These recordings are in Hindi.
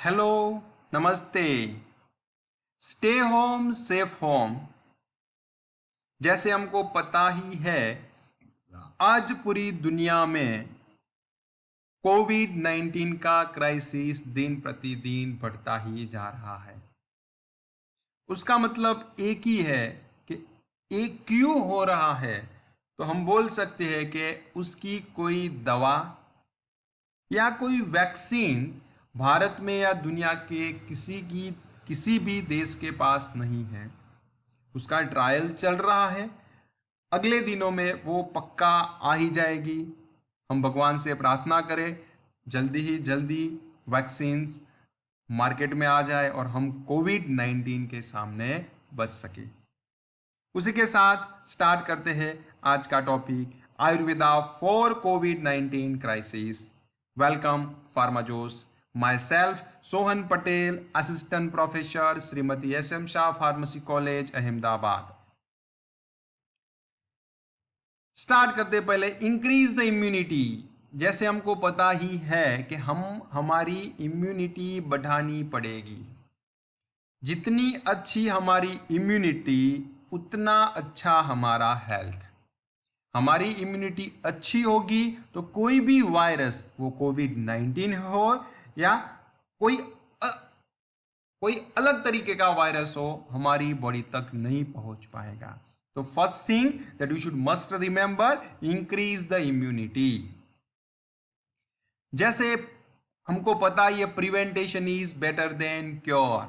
हेलो, नमस्ते। Stay home safe home. जैसे हमको पता ही है, आज पूरी दुनिया में कोविड 19 का क्राइसिस दिन प्रतिदिन बढ़ता ही जा रहा है। उसका मतलब एक ही है कि एक क्यों हो रहा है। तो हम बोल सकते हैं कि उसकी कोई दवा या कोई वैक्सीन भारत में या दुनिया के किसी भी देश के पास नहीं है। उसका ट्रायल चल रहा है। अगले दिनों में वो पक्का आ ही जाएगी। हम भगवान से प्रार्थना करें जल्दी ही जल्दी वैक्सीन्स मार्केट में आ जाए और हम कोविड 19 के सामने बच सके। उसी के साथ स्टार्ट करते हैं आज का topic, Ayurveda for COVID 19 crisis. Welcome Pharmajosh. Myself Sohan Patel, assistant professor, Shrimati S M Shah pharmacy college Ahmedabad. Start करते पहले इंक्रीज द इम्यूनिटी। जैसे हमको पता ही है कि हमारी इम्यूनिटी बढ़ानी पड़ेगी। जितनी अच्छी हमारी इम्यूनिटी उतना अच्छा हमारा हेल्थ। हमारी इम्यूनिटी अच्छी होगी तो कोई भी वायरस, वो कोविड 19 हो या कोई अ, कोई अलग तरीके का वायरस हो, हमारी बॉडी तक नहीं पहुंच पाएगा। तो first thing that you should must remember, increase the immunity. जैसे हमको पता ही है, prevention is better than cure.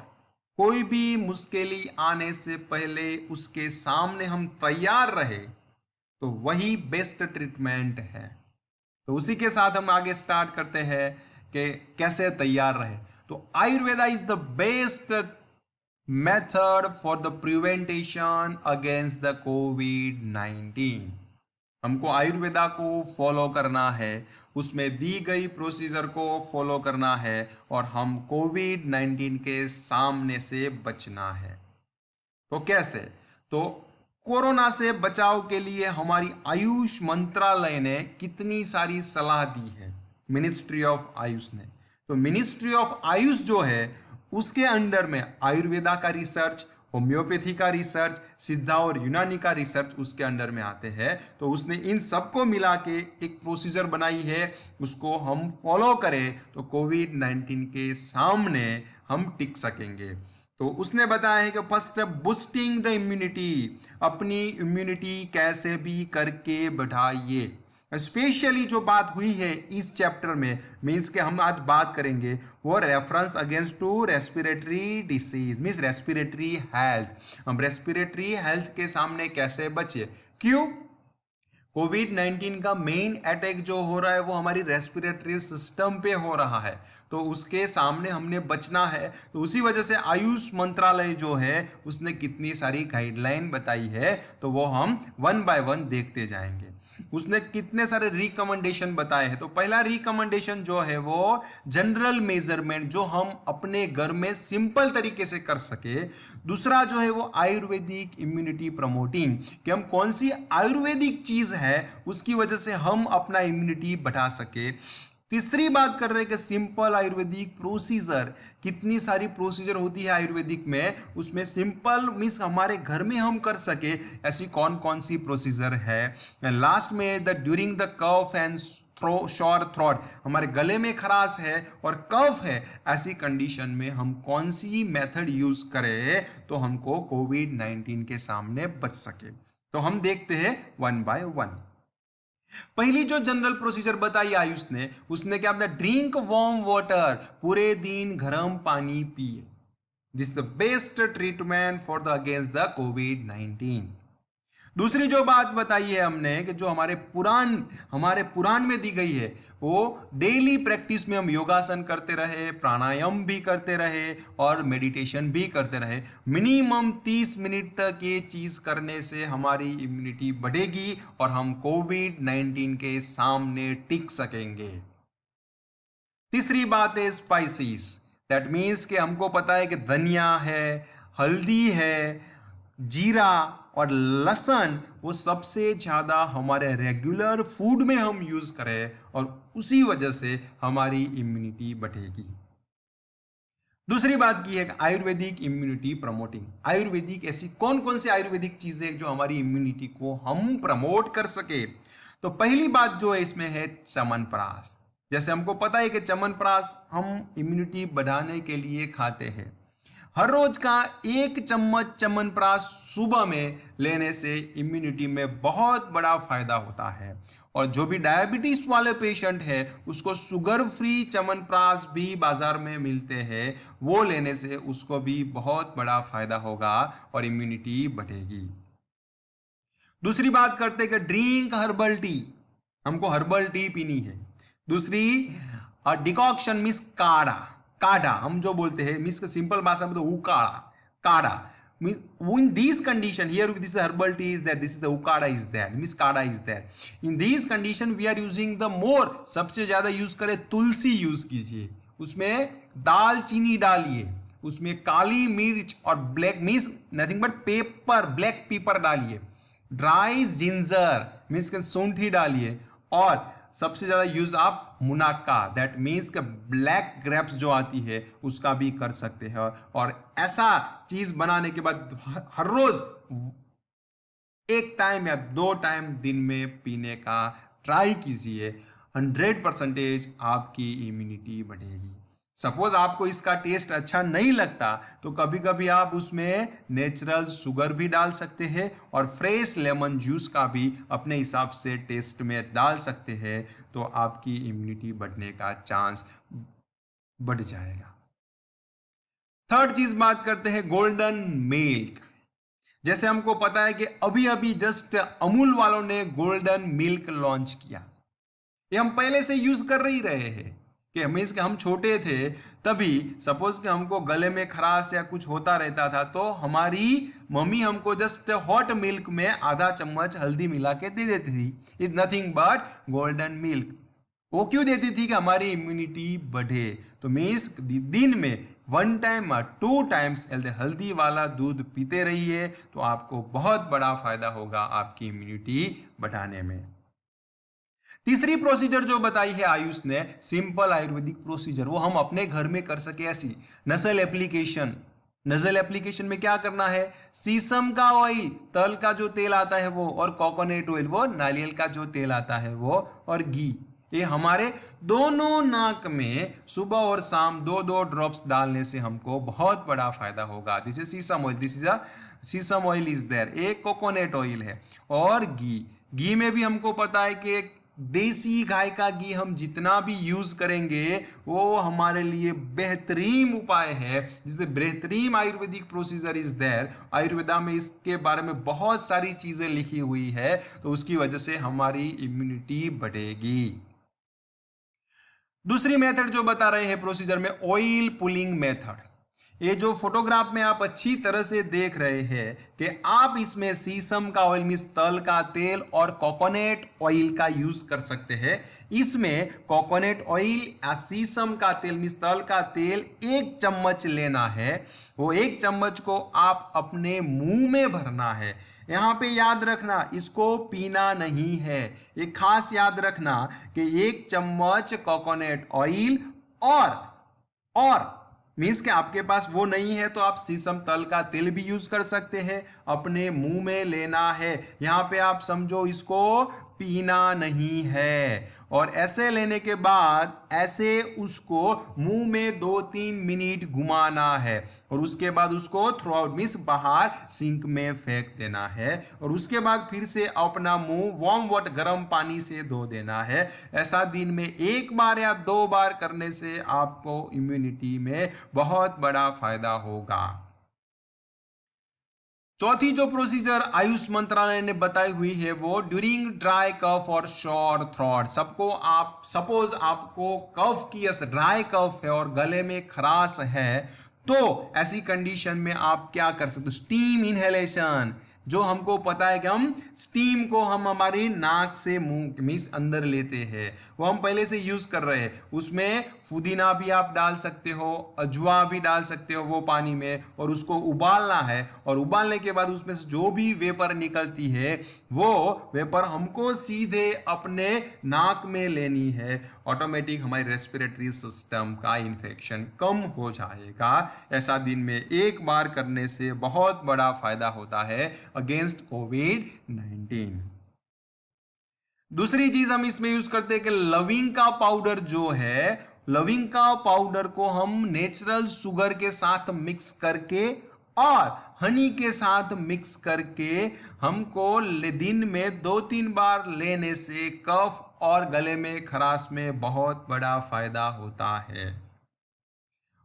कोई भी मुश्किल आने से पहले उसके सामने हम तैयार रहे तो वही बेस्ट ट्रीटमेंट है। तो उसी के साथ हम आगे स्टार्ट करते हैं कि कैसे तैयार रहे। तो Ayurveda is the best method for the prevention against the Covid 19। हमको आयुर्वेदा को फॉलो करना है, उसमें दी गई प्रोसीजर को फॉलो करना है और हम कोविड 19 के सामने से बचना है। तो कैसे? तो कोरोना से बचाव के लिए हमारी आयुष मंत्रालय ने कितनी सारी सलाह दी है, मिनिस्ट्री ऑफ आयुष ने। तो मिनिस्ट्री ऑफ आयुष जो है उसके अंडर में आयुर्वेदा का रिसर्च, होम्योपैथी का रिसर्च, सिद्धा और यूनानी का रिसर्च उसके अंडर में आते हैं। तो उसने इन सबको मिला के एक प्रोसीजर बनाई है, उसको हम फॉलो करें तो कोविड 19 के सामने हम टिक सकेंगे। तो उसने बताया है कि फर्स्ट बूस्टिंग द इम्यूनिटी। अपनी इम्यूनिटी कैसे भी करके बढ़ाइए। स्पेशली जो बात हुई है इस चैप्टर में, मीन्स के हम आज बात करेंगे वो reference against to respiratory disease, means respiratory health. हम रेस्पिरेटरी हेल्थ के सामने कैसे बचे। क्यों? कोविड 19 का मेन अटैक जो हो रहा है वो हमारी रेस्पिरेटरी सिस्टम पे हो रहा है। तो उसके सामने हमने बचना है। तो उसी वजह से आयुष मंत्रालय जो है उसने कितनी सारी गाइडलाइन बताई है, तो वो हम वन बाय वन देखते जाएंगे। उसने कितने सारे रिकमेंडेशन बताए हैं। तो पहला रिकमेंडेशन जो है वो जनरल मेजरमेंट, जो हम अपने घर में सिंपल तरीके से कर सके। दूसरा जो है वो आयुर्वेदिक इम्यूनिटी प्रमोटिंग, कि हम कौन सी आयुर्वेदिक चीज है उसकी वजह से हम अपना इम्यूनिटी बढ़ा सके। तीसरी बात कर रहे हैं कि सिंपल आयुर्वेदिक प्रोसीजर, कितनी सारी प्रोसीजर होती है आयुर्वेदिक में, उसमें सिंपल मीन्स हमारे घर में हम कर सके ऐसी कौन कौन सी प्रोसीजर है। लास्ट में the during the cough and sore throat, हमारे गले में खराश है और कफ है, ऐसी कंडीशन में हम कौन सी मेथड यूज करें तो हमको कोविड 19 के सामने बच सके। तो हम देखते हैं वन बाय वन। पहली जो जनरल प्रोसीजर बताई आयुष ने, उसने क्या बताया, ड्रिंक वार्म वाटर, पूरे दिन गर्म पानी पिए। This the best treatment for the against the Covid 19। दूसरी जो बात बताई है हमने कि जो हमारे पुराण में दी गई है, वो डेली प्रैक्टिस में हम योगासन करते रहे, प्राणायाम भी करते रहे और मेडिटेशन भी करते रहे। मिनिमम 30 मिनट तक ये चीज करने से हमारी इम्यूनिटी बढ़ेगी और हम कोविड 19 के सामने टिक सकेंगे। तीसरी बात है स्पाइसीज। दैट मीन्स कि हमको पता है कि धनिया है, हल्दी है, जीरा और लहसुन, वो सबसे ज्यादा हमारे रेगुलर फूड में हम यूज करें और उसी वजह से हमारी इम्यूनिटी बढ़ेगी। दूसरी बात की है आयुर्वेदिक इम्यूनिटी प्रमोटिंग। आयुर्वेदिक ऐसी कौन कौन सी आयुर्वेदिक चीजें जो हमारी इम्यूनिटी को हम प्रमोट कर सके। तो पहली बात जो है इसमें है च्यवनप्राश। जैसे हमको पता है कि च्यवनप्राश हम इम्यूनिटी बढ़ाने के लिए खाते हैं। हर रोज का 1 चम्मच च्यवनप्राश सुबह में लेने से इम्यूनिटी में बहुत बड़ा फायदा होता है। और जो भी डायबिटीज वाले पेशेंट है उसको शुगर फ्री च्यवनप्राश भी बाजार में मिलते हैं, वो लेने से उसको भी बहुत बड़ा फायदा होगा और इम्यूनिटी बढ़ेगी। दूसरी बात करते हैं कि ड्रिंक हर्बल टी। हमको हर्बल टी पीनी है। दूसरी डिकॉक्शन मीन्स काढ़ा। काढ़ा हम जो बोलते हैं मीन्स सिंपल भाषा में तो उकाड़ा काढ़ा means in this condition here this herbal tea is that, this is the ukada is that, means kadha is that. In this condition we are using the more, सबसे ज्यादा यूज करें तुलसी यूज कीजिए, उसमें दाल चीनी डालिए, उसमें काली मिर्च और black means nothing but paper, black pepper डालिए, ड्राई जिंजर मीन्स सूंठी डालिए, और सबसे ज्यादा यूज आप मुनाक्का दैट मीन्स के ब्लैक ग्रेप्स जो आती है उसका भी कर सकते हैं। और ऐसा चीज बनाने के बाद हर रोज 1 टाइम या 2 टाइम दिन में पीने का ट्राई कीजिए। 100% आपकी इम्यूनिटी बढ़ेगी। सपोज आपको इसका टेस्ट अच्छा नहीं लगता तो कभी कभी आप उसमें नेचुरल शुगर भी डाल सकते हैं और फ्रेश लेमन जूस का भी अपने हिसाब से टेस्ट में डाल सकते हैं, तो आपकी इम्यूनिटी बढ़ने का चांस बढ़ जाएगा। थर्ड चीज बात करते हैं गोल्डन मिल्क। जैसे हमको पता है कि अभी अभी जस्ट अमूल वालों ने गोल्डन मिल्क लॉन्च किया। ये हम पहले से यूज कर ही रहे हैं कि हम छोटे थे तभी सपोज कि हमको गले में खराश या कुछ होता रहता था तो हमारी मम्मी हमको जस्ट हॉट मिल्क में आधा चम्मच हल्दी मिला के दे देती थी। Is nothing but golden milk. वो क्यों देती थी कि हमारी इम्यूनिटी बढ़े। तो मीन्स दिन में 1 टाइम और 2 टाइम्स हल्दी वाला दूध पीते रहिए तो आपको बहुत बड़ा फायदा होगा आपकी इम्यूनिटी बढ़ाने में। तीसरी प्रोसीजर जो बताई है आयुष ने, सिंपल आयुर्वेदिक प्रोसीजर, वो हम अपने घर में कर सके ऐसी नसल एप्लीकेशन। नजल एप्लीकेशन में क्या करना है, शीशम का ऑयल, तल का जो तेल आता है वो, और कोकोनट ऑयल वो नारियल का जो तेल आता है वो, और घी, ये हमारे दोनों नाक में सुबह और शाम 2-2 ड्रॉप्स डालने से हमको बहुत बड़ा फायदा होगा। दिस इज शीशम ऑयल, दिस इज अ शीशम ऑयल इज देयर। एक कोकोनट ऑयल है और घी। घी में भी हमको पता है कि देसी गाय का घी हम जितना भी यूज करेंगे वो हमारे लिए बेहतरीन उपाय है, जिससे बेहतरीन Ayurvedic procedure is there. Ayurveda में इसके बारे में बहुत सारी चीजें लिखी हुई है, तो उसकी वजह से हमारी इम्यूनिटी बढ़ेगी। दूसरी मेथड जो बता रहे हैं प्रोसीजर में, ऑयल पुलिंग मेथड। ये जो फोटोग्राफ में आप अच्छी तरह से देख रहे हैं कि आप इसमें शीशम का ऑयल मीन्स तल का तेल और कोकोनट ऑयल का यूज कर सकते हैं। इसमें कोकोनट ऑयल या शीशम का तेल मीन्स तल का तेल 1 चम्मच लेना है। वो 1 चम्मच को आप अपने मुंह में भरना है। यहाँ पे याद रखना इसको पीना नहीं है, एक खास याद रखना कि 1 चम्मच कोकोनट ऑयल और मीन्स कि आपके पास वो नहीं है तो आप शीशम तल का तेल भी यूज कर सकते हैं, अपने मुंह में लेना है। यहाँ पे आप समझो इसको पीना नहीं है, और ऐसे लेने के बाद ऐसे उसको मुंह में 2-3 मिनट घुमाना है और उसके बाद उसको थ्रू आउट मीन्स बाहर सिंक में फेंक देना है, और उसके बाद फिर से अपना मुंह वार्म वाटर गर्म पानी से धो देना है। ऐसा दिन में 1 बार या 2 बार करने से आपको इम्यूनिटी में बहुत बड़ा फायदा होगा। चौथी जो प्रोसीजर आयुष मंत्रालय ने बताई हुई है वो ड्यूरिंग ड्राई कफ और शॉर थ्रॉट। सबको आप सपोज आपको कफ की ड्राई कफ है और गले में खराश है, तो ऐसी कंडीशन में आप क्या कर सकते हो, स्टीम इनहेलेशन। जो हमको पता है कि हम स्टीम को हम हमारी नाक से मुंह मीन्स अंदर लेते हैं, वो हम पहले से यूज कर रहे हैं। उसमें पुदीना भी आप डाल सकते हो, अजवा भी डाल सकते हो वो पानी में, और उसको उबालना है, और उबालने के बाद उसमें से जो भी वेपर निकलती है वो वेपर हमको सीधे अपने नाक में लेनी है, ऑटोमेटिक हमारी रेस्पिरेटरी सिस्टम का इन्फेक्शन कम हो जाएगा। ऐसा दिन में एक बार करने से बहुत बड़ा फायदा होता है अगेंस्ट कोविड-19। दूसरी चीज हम इसमें यूज करते हैं कि लविंग का पाउडर जो है, लविंग का पाउडर को हम नेचुरल शुगर के साथ मिक्स करके और हनी के साथ मिक्स करके हमको दिन में 2-3 बार लेने से कफ और गले में खराश में बहुत बड़ा फायदा होता है।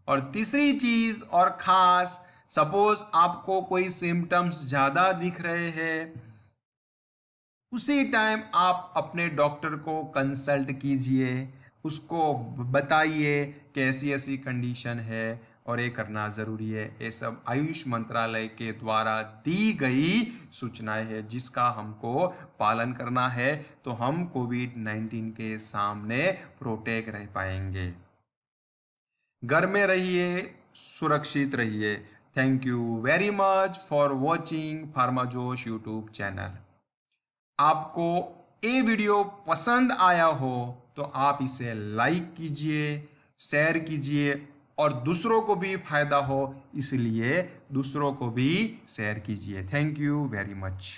और तीसरी चीज और खास, सपोज आपको कोई सिम्टम्स ज्यादा दिख रहे हैं, उसी टाइम आप अपने डॉक्टर को कंसल्ट कीजिए, उसको बताइए कि ऐसी ऐसी कंडीशन है और ये करना ज़रूरी है। ये सब आयुष मंत्रालय के द्वारा दी गई सूचनाएं हैं जिसका हमको पालन करना है, तो हम कोविड-19 के सामने प्रोटेक्ट रह पाएंगे। घर में रहिए, सुरक्षित रहिए। Thank you very much for watching Pharmajosh YouTube channel. आपको ये वीडियो पसंद आया हो तो आप इसे लाइक कीजिए, शेयर कीजिए और दूसरों को भी फायदा हो इसलिए दूसरों को भी शेयर कीजिए। Thank you very much.